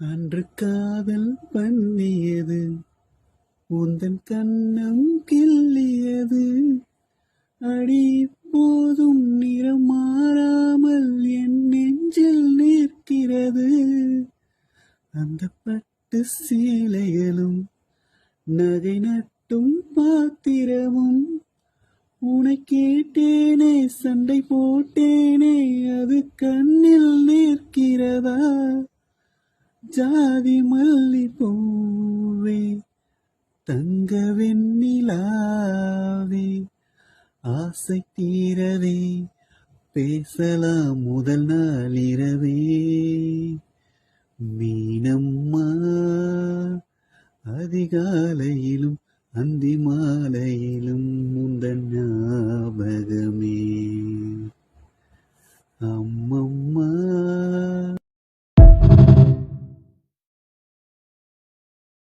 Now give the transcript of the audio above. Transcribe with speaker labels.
Speaker 1: அன்று காதல் பண்ணியது உந்தன் கண்ணம் கிள்ளியது. அடி போதும் நிறம் மாறாமல் என் நெஞ்சில் நிற்கிறது. அந்த பட்டு சேலைகளும் நகை நட்டும் பாத்திரமும் உனை கேட்டேனே, சண்டை போட்டேனே, அது கண்ணில் நிற்கிறதா? ஜாதி மல்லி பூவே, தங்க வெண்ணிலாவே, ஆசை தீரவே பேசலாம் முதல் நாள் இரவே. மீனம்மா அதிகாலையிலும் அந்தி மாலை